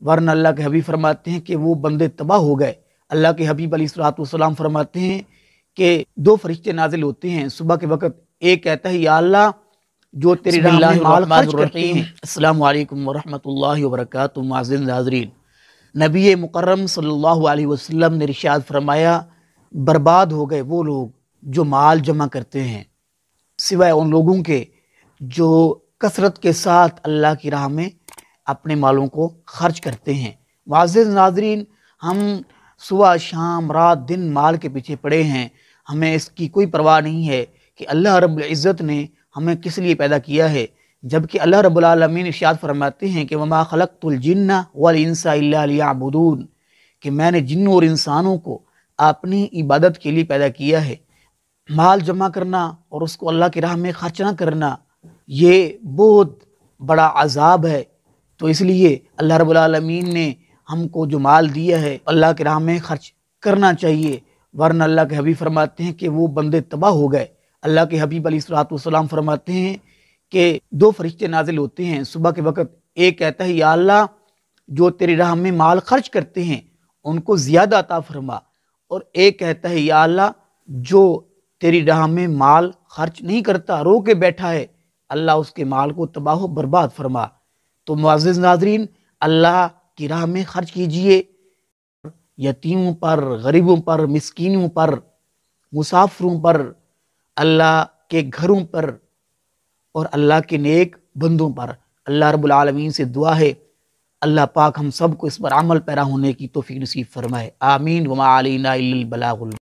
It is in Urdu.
ورنہ اللہ کے حبیب فرماتے ہیں کہ وہ بندے تباہ ہو گئے۔ اللہ کے حبیب علیہ الصلوۃ والسلام فرماتے ہیں کہ دو فرشتے نازل ہوتے ہیں صبح کے وقت، ایک کہتا ہے یا اللہ جو تیری راہ میں مال خرچ کرتے ہیں۔ السلام علیکم ورحمۃ اللہ وبرکاتہ۔ معزز ناظرین، نبی مکرم صلی اللہ علیہ وسلم نے ارشاد فرمایا برباد ہو گئے وہ لوگ جو مال جمع کرتے ہیں، سوائے ان لوگوں کے جو کثرت کے ساتھ اللہ کی راہ میں اپنے مالوں کو خرچ کرتے ہیں۔ معزز ناظرین، ہم صبح شام رات دن مال کے پیچھے پڑے ہیں، ہمیں اس کی کوئی پرواہ نہیں ہے کہ اللہ رب العزت نے ہمیں کس لیے پیدا کیا ہے، جبکہ اللہ رب العالمین ارشاد فرماتے ہیں کہ وما خلقت الجن والانس الا لیعبدون، کہ میں نے جنوں اور انسانوں کو اپنی عبادت کے لیے پیدا کیا ہے۔ مال جمع کرنا اور اس کو اللہ کی راہ میں خرچ نہ کرنا یہ بہت بڑا عذاب ہے، تو اس لیے اللہ رب العالمین نے ہم کو جو مال دیا ہے اللہ کی راہ میں خرچ کرنا چاہیے، ورنہ اللہ کے حبیب فرماتے ہیں کہ وہ بندے تباہ ہو گئے۔ اللہ کے حبیب علیہ الصلوۃ والسلام فرماتے ہیں کہ دو فرشتے نازل ہوتے ہیں صبح کے وقت، ایک کہتا ہے یا اللہ جو تیری راہ میں مال خرچ کرتے ہیں ان کو زیادہ عطا فرما، اور ایک کہتا ہے یا اللہ جو تیری راہ میں مال خرچ نہیں کرتا، رو کے بیٹھا ہے، اللہ اس کے مال کو تباہ و برباد فرما۔ تو معزز ناظرین، اللہ کی راہ میں خرچ کیجئے، یتیموں پر، غریبوں پر، مسکینوں پر، مسافروں پر، اللہ کے گھروں پر اور اللہ کے نیک بندوں پر۔ اللہ رب العالمین سے دعا ہے اللہ پاک ہم سب کو اس پر عمل پیرا ہونے کی توفیق نصیب فرمائے، آمین۔ وما علینا الا البلاغ